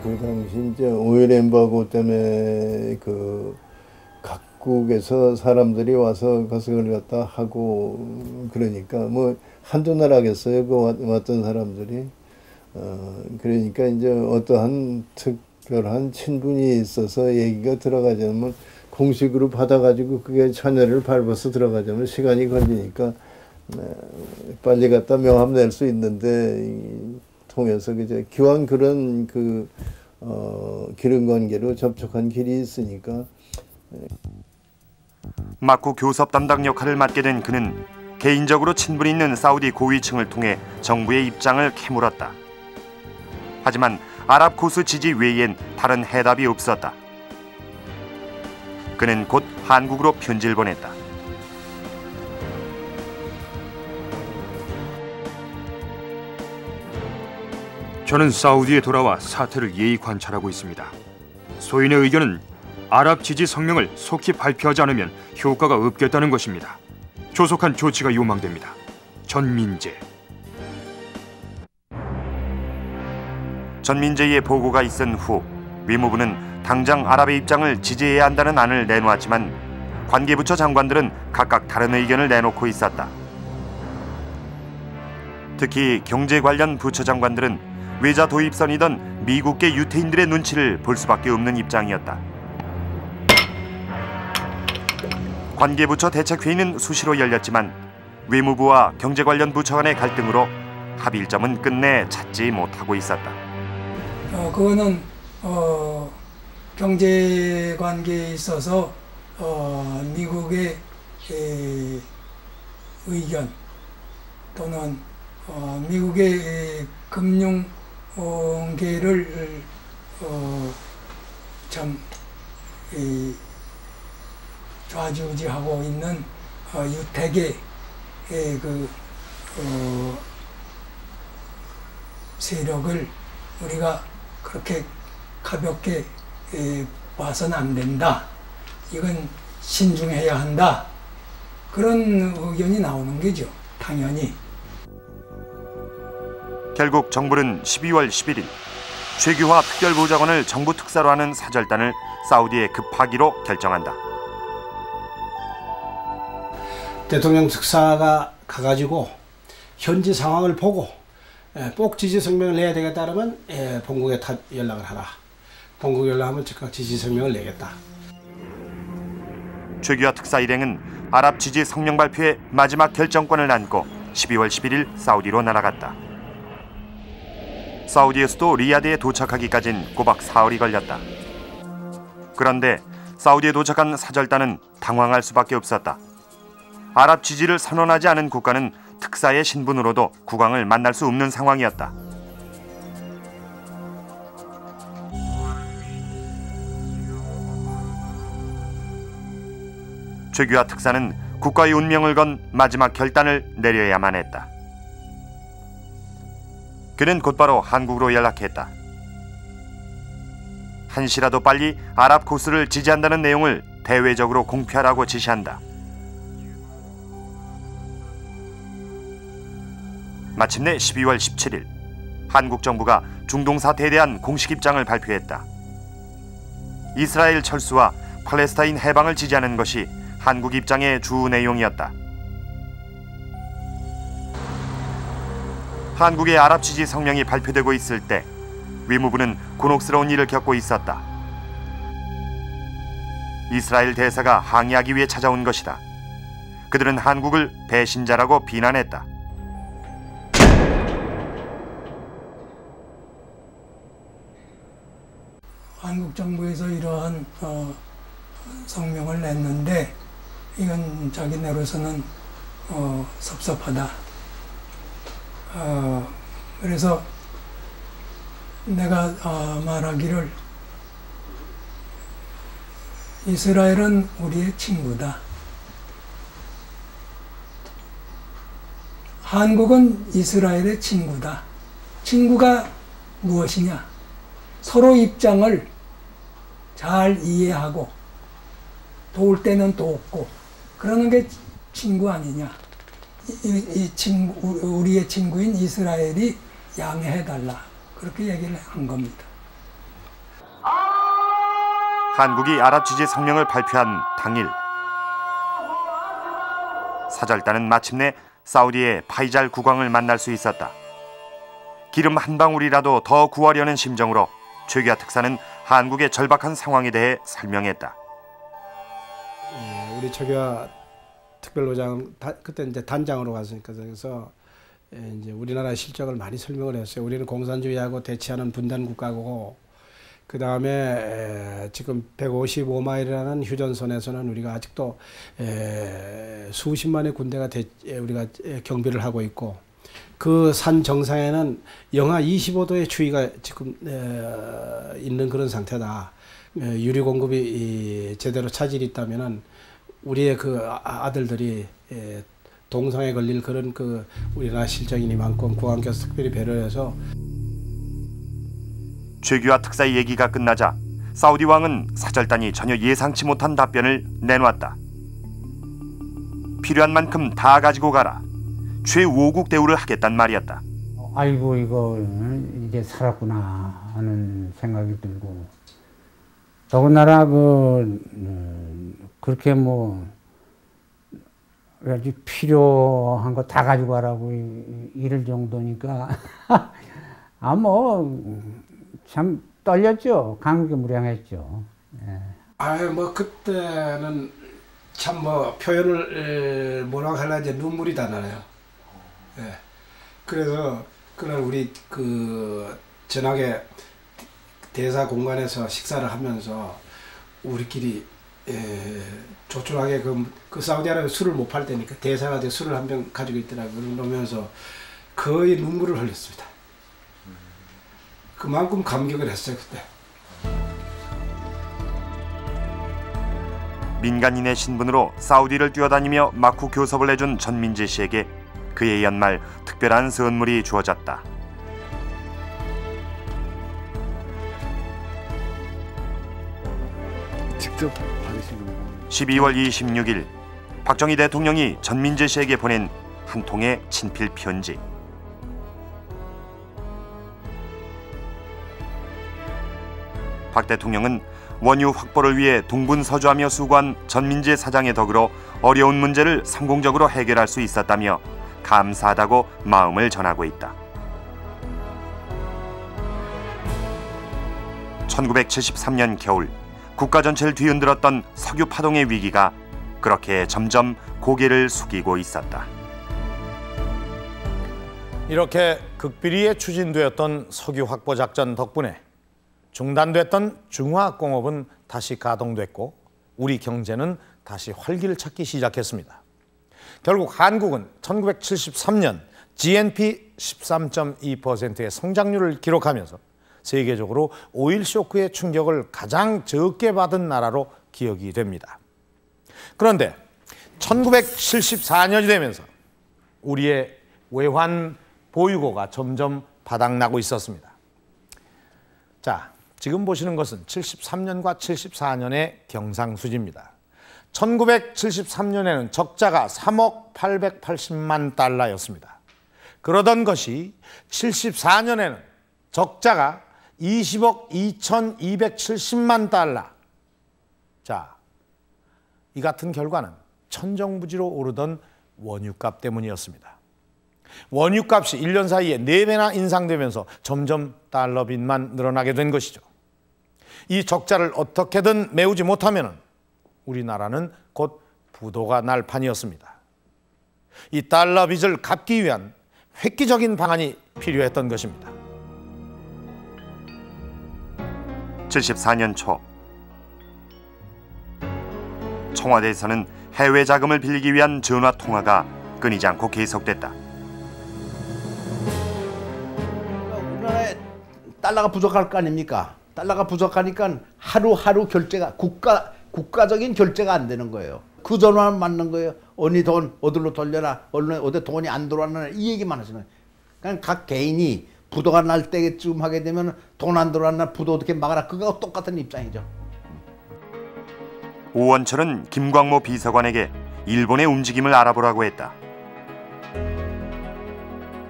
그 당시 이제 오일 엠바고 때문에 그 각국에서 사람들이 와서 그걸 갖다 하고 그러니까 뭐 한두 나라겠어요. 그 왔던 사람들이. 그러니까 이제 어떠한 특별한 친분이 있어서 얘기가 들어가자면 공식으로 받아가지고 그게 처녀를 밟아서 들어가자면 시간이 걸리니까 빨리 갖다 명함 낼 수 있는데 통해서 그저 기왕 그런 그 기름 관계로 접촉한 길이 있으니까. 마쿠 교섭 담당 역할을 맡게 된 그는 개인적으로 친분 있는 사우디 고위층을 통해 정부의 입장을 캐물었다. 하지만 아랍 코스 지지 외엔 다른 해답이 없었다. 그는 곧 한국으로 편지를 보냈다. 저는 사우디에 돌아와 사태를 예의 관찰하고 있습니다. 소인의 의견은 아랍 지지 성명을 속히 발표하지 않으면 효과가 없겠다는 것입니다. 조속한 조치가 요망됩니다. 전민재. 전민재의 보고가 있은 후 외무부는 당장 아랍의 입장을 지지해야 한다는 안을 내놓았지만 관계부처 장관들은 각각 다른 의견을 내놓고 있었다. 특히 경제 관련 부처 장관들은 외자 도입선이던 미국계 유태인들의 눈치를 볼 수밖에 없는 입장이었다. 관계부처 대책회의는 수시로 열렸지만 외무부와 경제 관련 부처 간의 갈등으로 합의점은 끝내 찾지 못하고 있었다. 그거는 경제 관계에 있어서 미국의 의견 또는 미국의 금융계를 참 좌지우지하고 있는 유태계의 그 세력을 우리가 그렇게 가볍게 봐서는 안 된다. 이건 신중해야 한다. 그런 의견이 나오는 거죠. 당연히. 결국 정부는 12월 11일 최규화 특별보좌관을 정부 특사로 하는 사절단을 사우디에 급파기로 결정한다. 대통령 특사가 가가지고 현지 상황을 보고 꼭 지지 성명을 내야 되겠다 그러면 본국에 연락을 하라. 본국에 연락하면 즉각 지지 성명을 내겠다. 최규화 특사 일행은 아랍 지지 성명 발표에 마지막 결정권을 안고 12월 11일 사우디로 날아갔다. 사우디의 수도 리야드에 도착하기까진 꼬박 사흘이 걸렸다. 그런데 사우디에 도착한 사절단은 당황할 수밖에 없었다. 아랍 지지를 선언하지 않은 국가는 특사의 신분으로도 국왕을 만날 수 없는 상황이었다. 최규화 특사는 국가의 운명을 건 마지막 결단을 내려야만 했다. 그는 곧바로 한국으로 연락했다. 한시라도 빨리 아랍 코스를 지지한다는 내용을 대외적으로 공표하라고 지시한다. 마침내 12월 17일 한국 정부가 중동 사태에 대한 공식 입장을 발표했다. 이스라엘 철수와 팔레스타인 해방을 지지하는 것이 한국 입장의 주 내용이었다. 한국의 아랍 지지 성명이 발표되고 있을 때 외무부는 곤혹스러운 일을 겪고 있었다. 이스라엘 대사가 항의하기 위해 찾아온 것이다. 그들은 한국을 배신자라고 비난했다. 한국 정부에서 이러한 성명을 냈는데 이건 자기네로서는 섭섭하다. 그래서 내가 말하기를 이스라엘은 우리의 친구다. 한국은 이스라엘의 친구다. 친구가 무엇이냐? 서로 입장을 잘 이해하고 도울 때는 돕고 그러는 게 친구 아니냐? 우리의 친구인 이스라엘이 양해해달라. 그렇게 얘기를 한 겁니다. 한국이 아랍 지지 성명을 발표한 당일, 사절단은 마침내 사우디의 파이잘 국왕을 만날 수 있었다. 기름 한 방울이라도 더 구하려는 심정으로 최규하 특사는 한국의 절박한 상황에 대해 설명했다. 우리 최규하 특별로장 그때 이제 단장으로 갔으니까 그래서 이제 우리나라 실적을 많이 설명을 했어요. 우리는 공산주의하고 대치하는 분단 국가고, 그 다음에 지금 155마일이라는 휴전선에서는 우리가 아직도 수십만의 군대가 우리가 경비를 하고 있고, 그 산 정상에는 영하 25도의 추위가 지금 있는 그런 상태다. 유리 공급이 제대로 차질이 있다면은 우리의 그 아들들이 동상에 걸릴 그런 그 우리나라 실정이니만큼 국왕께서 특별히 배려해서. 최규하 특사의 얘기가 끝나자 사우디 왕은 사절단이 전혀 예상치 못한 답변을 내놓았다. 필요한 만큼 다 가지고 가라. 최우호국 대우를 하겠단 말이었다. 아이고 이거 이제 살았구나 하는 생각이 들고, 더군다나 그렇게 뭐 아주 필요한 거 다 가지고 가라고 이럴 정도니까 참 떨렸죠. 감개무량했죠. 아유 뭐 그때는 참 뭐 표현을 뭐라고 하려 이제 눈물이 다 나네요. 예. 그래서 그날 우리 그 전하게 대사 공간에서 식사를 하면서 우리끼리 조촐하게 그 사우디아라비아 술을 못 팔 때니까 대사가 술을 한 병 가지고 있더라고요. 그러면서 거의 눈물을 흘렸습니다. 그만큼 감격을 했어요 그때. 민간인의 신분으로 사우디를 뛰어다니며 막후 교섭을 해준 전민재 씨에게 그의 연말 특별한 선물이 주어졌다. 직접 받으신 건가요? 12월 26일 박정희 대통령이 전민재 씨에게 보낸 한 통의 친필 편지. 박 대통령은 원유 확보를 위해 동분서주하며 수고한 전민재 사장의 덕으로 어려운 문제를 성공적으로 해결할 수 있었다며 감사하다고 마음을 전하고 있다. 1973년 겨울 국가 전체를 뒤흔들었던 석유 파동의 위기가 그렇게 점점 고개를 숙이고 있었다. 이렇게 극비리에 추진되었던 석유 확보 작전 덕분에 중단됐던 중화공업은 다시 가동됐고 우리 경제는 다시 활기를 찾기 시작했습니다. 결국 한국은 1973년 GNP 13.2%의 성장률을 기록하면서 세계적으로 오일 쇼크의 충격을 가장 적게 받은 나라로 기억이 됩니다. 그런데 1974년이 되면서 우리의 외환 보유고가 점점 바닥나고 있었습니다. 자, 지금 보시는 것은 73년과 74년의 경상수지입니다. 1973년에는 적자가 3억 880만 달러였습니다. 그러던 것이 74년에는 적자가 20억 2270만 달러. 자, 이 같은 결과는 천정부지로 오르던 원유값 때문이었습니다. 원유값이 1년 사이에 4배나 인상되면서 점점 달러 빚만 늘어나게 된 것이죠. 이 적자를 어떻게든 메우지 못하면 우리나라는 곧 부도가 날 판이었습니다. 이 달러 빚을 갚기 위한 획기적인 방안이 필요했던 것입니다. 74년 초 청와대에서는 해외 자금을 빌리기 위한 전화 통화가 끊이지 않고 계속됐다. 우리나라에 달러가 부족할 거 아닙니까? 달러가 부족하니까 하루하루 결제가 국가적인 결제가 안 되는 거예요. 그 전화만 맞는 거예요. 언니 돈 어디로 돌려라, 어디 돈이 안 들어왔나, 이 얘기만 하시는 거예요. 그러니까 각 개인이 부도가 날 때쯤 하게 되면 돈 안 들어왔나, 부도 어떻게 막아라, 그거하고 똑같은 입장이죠. 오원철은 김광모 비서관에게 일본의 움직임을 알아보라고 했다.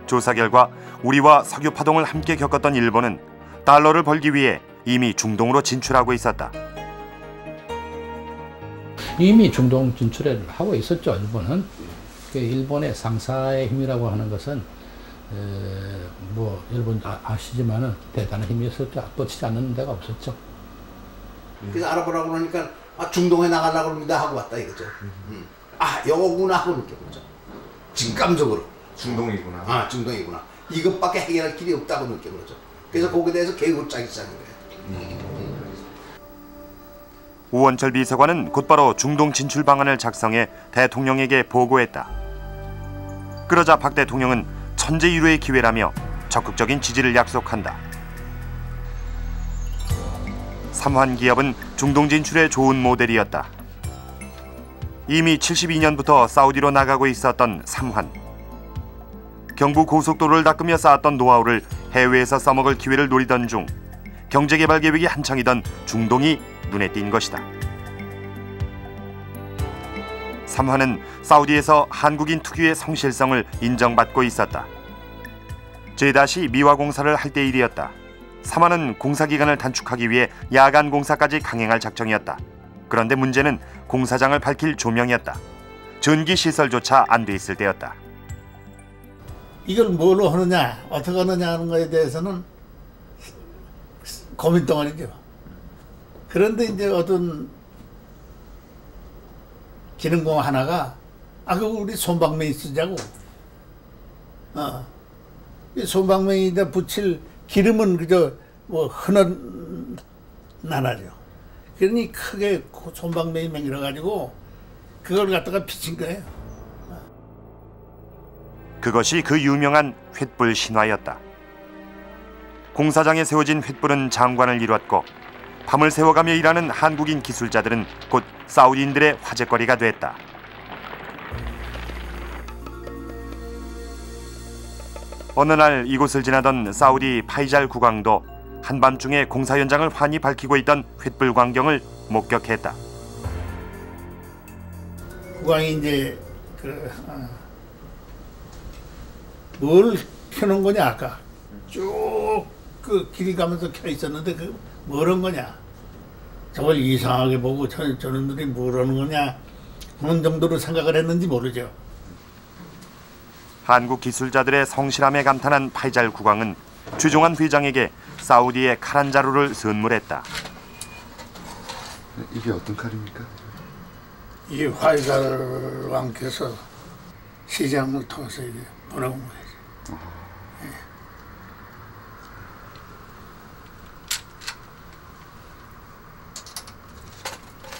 조사 결과 우리와 석유 파동을 함께 겪었던 일본은 달러를 벌기 위해 이미 중동으로 진출하고 있었다. 이미 중동 진출을 하고 있었죠. 일본은. 일본의 상사의 힘이라고 하는 것은 뭐 여러분 아시지만은 대단한 힘이었었죠. 놓치지 않는 데가 없었죠. 그래서 알아보라고 그러니까 중동에 나가려고 합니다 하고 왔다 이거죠. 영어구나 하고 느껴보죠. 직감적으로. 중동이구나. 중동이구나. 이것밖에 해결할 길이 없다고 느껴보죠. 그래서 거기에 대해서 계획을 짜기 시작한 거예요. 오원철 비서관은 곧바로 중동 진출 방안을 작성해 대통령에게 보고했다. 그러자 박 대통령은 천재일우의 기회라며 적극적인 지지를 약속한다. 삼환기업은 중동 진출에 좋은 모델이었다. 이미 72년부터 사우디로 나가고 있었던 삼환. 경부 고속도로를 닦으며 쌓았던 노하우를 해외에서 써먹을 기회를 노리던 중 경제개발 계획이 한창이던 중동이 눈에 띈 것이다. 삼환은 사우디에서 한국인 특유의 성실성을 인정받고 있었다. 제다시 미화공사를 할 때 일이었다. 삼환은 공사기간을 단축하기 위해 야간 공사까지 강행할 작정이었다. 그런데 문제는 공사장을 밝힐 조명이었다. 전기시설조차 안 돼 있을 때였다. 이걸 뭘로 하느냐, 어떻게 하느냐 하는 것에 대해서는 고민 덩어리죠. 그런데 이제 어떤 기능공 하나가 그거 우리 손방망이 쓰자고. 이 손방망이에다 붙일 기름은 그저 뭐 흔한 나라죠. 그러니 크게 손방망이 맹글어 가지고 그걸 갖다가 비친 거예요. 그것이 그 유명한 횃불 신화였다. 공사장에 세워진 횃불은 장관을 이뤘고 밤을 새워가며 일하는 한국인 기술자들은 곧 사우디인들의 화제거리가 됐다. 어느 날 이곳을 지나던 사우디 파이잘 국왕도 한밤중에 공사 현장을 환히 밝히고 있던 횃불 광경을 목격했다. 국왕이 이제 뭘 켜놓은 거냐 아까 쭉 그 길 가면서 켜 있었는데 그 뭐런 거냐, 저걸 이상하게 보고 저놈들이 뭐라는 거냐 그런 정도로 생각을 했는지 모르죠. 한국 기술자들의 성실함에 감탄한 파이잘 국왕은 최종환 회장에게 사우디의 칼 한 자루를 선물했다. 이게 어떤 칼입니까? 이 파이잘 왕께서 시장을 통해서 이게 보내온 거예요.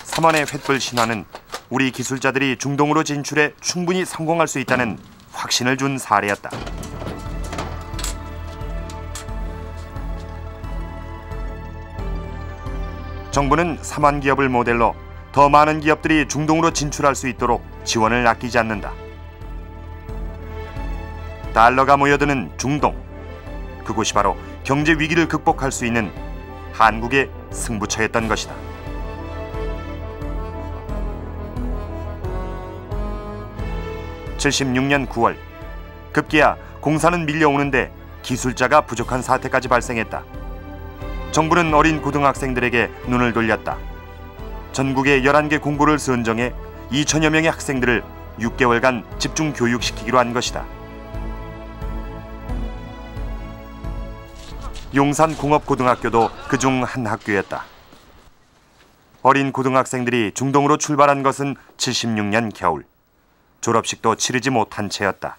삼환의 횃불 신화는 우리 기술자들이 중동으로 진출해 충분히 성공할 수 있다는 확신을 준 사례였다. 정부는 삼환 기업을 모델로 더 많은 기업들이 중동으로 진출할 수 있도록 지원을 아끼지 않는다. 달러가 모여드는 중동, 그곳이 바로 경제 위기를 극복할 수 있는 한국의 승부처였던 것이다. 76년 9월, 급기야 공사는 밀려오는데 기술자가 부족한 사태까지 발생했다. 정부는 어린 고등학생들에게 눈을 돌렸다. 전국의 11개 공고를 선정해 2천여 명의 학생들을 6개월간 집중 교육시키기로 한 것이다. 용산공업고등학교도 그중 한 학교였다. 어린 고등학생들이 중동으로 출발한 것은 76년 겨울. 졸업식도 치르지 못한 채였다.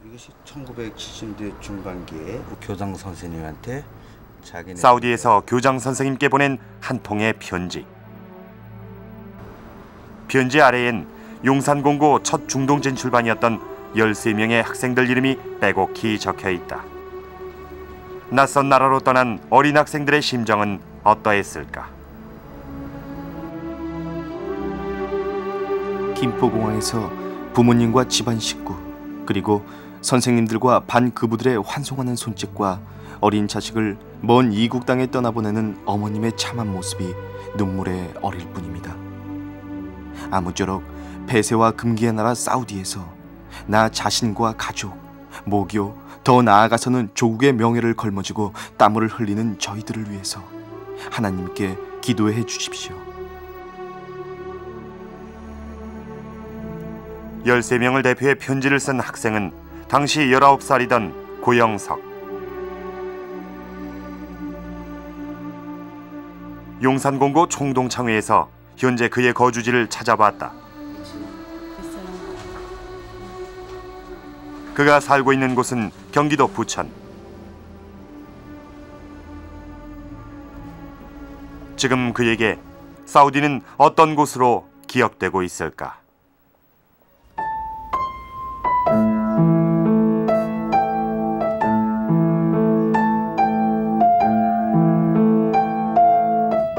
이것이 1970년대 중반기에 교장 선생님한테 사우디에서 교장 선생님께 보낸 한 통의 편지. 편지 아래엔 용산공고 첫 중동 진출반이었던 13명의 학생들 이름이 빼곡히 적혀 있다. 낯선 나라로 떠난 어린 학생들의 심정은 어떠했을까? 김포공항에서 부모님과 집안 식구 그리고 선생님들과 반 그부들의 환송하는 손짓과 어린 자식을 먼 이국 땅에 떠나보내는 어머님의 참한 모습이 눈물에 어릴 뿐입니다. 아무쪼록 폐쇄와 금기의 나라 사우디에서 나 자신과 가족, 모교, 더 나아가서는 조국의 명예를 걸머쥐고 땀을 흘리는 저희들을 위해서 하나님께 기도해 주십시오. 13명을 대표해 편지를 쓴 학생은 당시 19살이던 고영석. 용산공고 총동창회에서 현재 그의 거주지를 찾아봤다. 그가 살고 있는 곳은 경기도 부천. 지금 그에게 사우디는 어떤 곳으로 기억되고 있을까?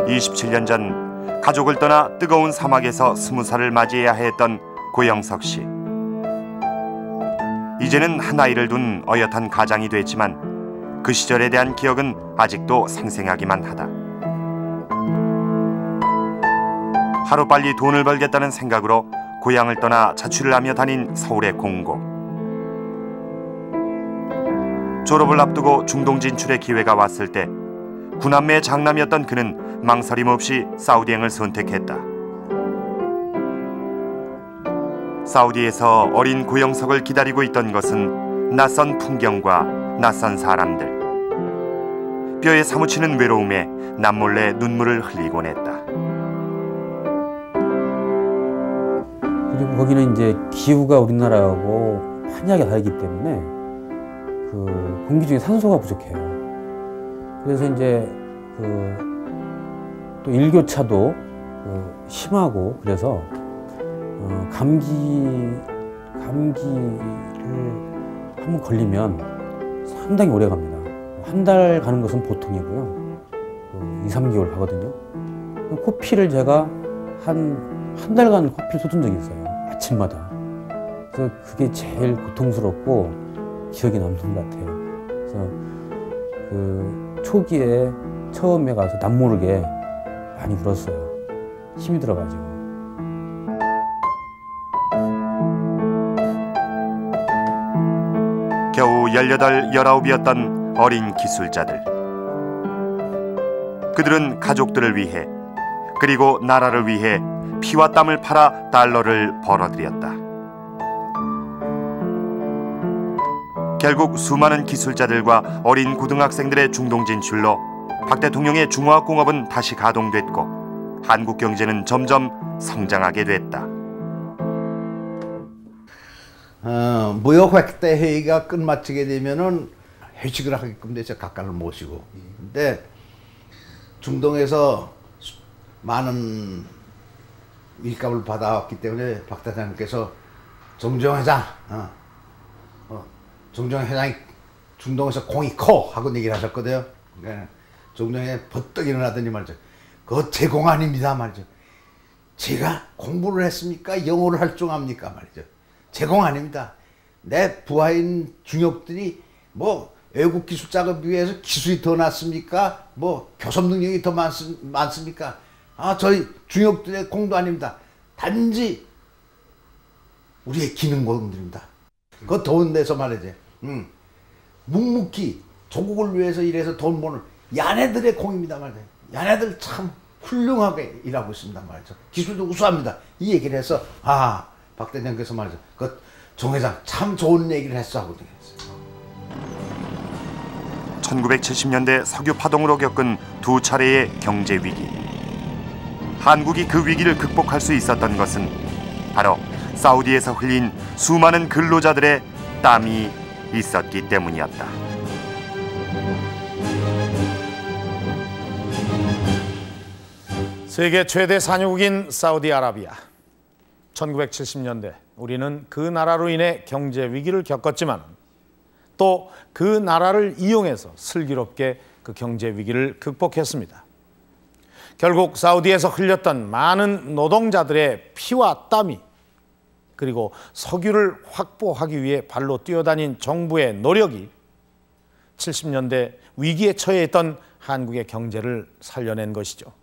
(27년) 전 가족을 떠나 뜨거운 사막에서 20살을 맞이해야 했던 고영석 씨. 이제는 한 아이를 둔 어엿한 가장이 됐지만 그 시절에 대한 기억은 아직도 생생하기만 하다. 하루빨리 돈을 벌겠다는 생각으로 고향을 떠나 자취를 하며 다닌 서울의 공고. 졸업을 앞두고 중동 진출의 기회가 왔을 때 구남매의 장남이었던 그는 망설임 없이 사우디행을 선택했다. 사우디에서 어린 고영석을 기다리고 있던 것은 낯선 풍경과 낯선 사람들. 뼈에 사무치는 외로움에 남몰래 눈물을 흘리곤 했다. 그리고 거기는 이제 기후가 우리나라하고 판이하게 다르기 때문에 그 공기 중에 산소가 부족해요. 그래서 이제 또 일교차도 심하고 그래서 감기를 한번 걸리면 상당히 오래 갑니다. 한 달 가는 것은 보통이고요. 2, 3개월 가거든요. 코피를 제가 한 달간 코피를 쏟은 적이 있어요. 아침마다. 그래서 그게 제일 고통스럽고 기억에 남는 것 같아요. 그래서 그 초기에 처음에 가서 남모르게 많이 울었어요. 힘이 들어가지고. 겨우 18, 19이었던 어린 기술자들. 그들은 가족들을 위해 그리고 나라를 위해 피와 땀을 팔아 달러를 벌어들였다. 결국 수많은 기술자들과 어린 고등학생들의 중동 진출로 박 대통령의 중화공업은 다시 가동됐고 한국 경제는 점점 성장하게 됐다. 무역 획대 회의가 끝마치게 되면은 회식을 하게끔 돼서 각각을 모시고. 근데 중동에서 많은 일감을 받아왔기 때문에 박 대통령께서 정정 회장, 정정 회장이 중동에서 공이 커 하고 얘기를 하셨거든요. 그러니까 정정에 버떡 일어나더니 말이죠. 그거 제 공 아닙니다 말이죠. 제가 공부를 했습니까? 영어를 할 줄 압니까 말이죠. 제 공 아닙니다. 내 부하인 중역들이 뭐 외국 기술 작업에 비해서 기술이 더 낫습니까? 뭐 교섭 능력이 더 많습니까? 저희 중역들의 공도 아닙니다. 단지 우리의 기능공들입니다. 그 더운 데서 말이지. 묵묵히 조국을 위해서 일해서 돈 버는 야네들의 공입니다 말이죠. 야네들 참 훌륭하게 일하고 있습니다 말이죠. 기술도 우수합니다. 이 얘기를 해서 박 대통령께서 말이죠. 그 정 회장 참 좋은 얘기를 했어 하고 얘기했어요. 1970년대 석유 파동으로 겪은 두 차례의 경제 위기. 한국이 그 위기를 극복할 수 있었던 것은 바로 사우디에서 흘린 수많은 근로자들의 땀이 있었기 때문이었다. 세계 최대 산유국인 사우디아라비아. 1970년대 우리는 그 나라로 인해 경제 위기를 겪었지만 또 그 나라를 이용해서 슬기롭게 그 경제 위기를 극복했습니다. 결국 사우디에서 흘렸던 많은 노동자들의 피와 땀이 그리고 석유를 확보하기 위해 발로 뛰어다닌 정부의 노력이 70년대 위기에 처해 있던 한국의 경제를 살려낸 것이죠.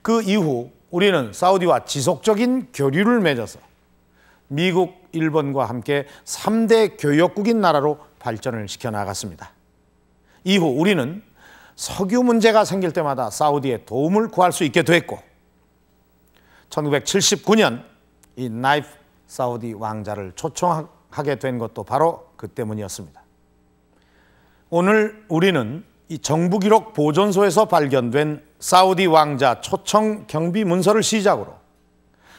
그 이후 우리는 사우디와 지속적인 교류를 맺어서 미국, 일본과 함께 3대 교역국인 나라로 발전을 시켜나갔습니다. 이후 우리는 석유 문제가 생길 때마다 사우디의 도움을 구할 수 있게 됐고 1979년 이 나이프 사우디 왕자를 초청하게 된 것도 바로 그 때문이었습니다. 오늘 우리는 이 정부기록 보존소에서 발견된 사우디 왕자 초청 경비 문서를 시작으로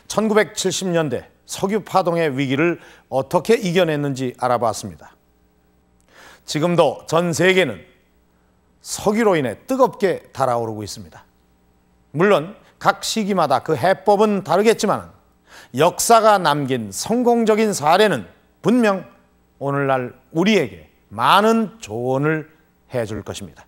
1970년대 석유 파동의 위기를 어떻게 이겨냈는지 알아봤습니다. 지금도 전 세계는 석유로 인해 뜨겁게 달아오르고 있습니다. 물론 각 시기마다 그 해법은 다르겠지만 역사가 남긴 성공적인 사례는 분명 오늘날 우리에게 많은 조언을 해줄 것입니다.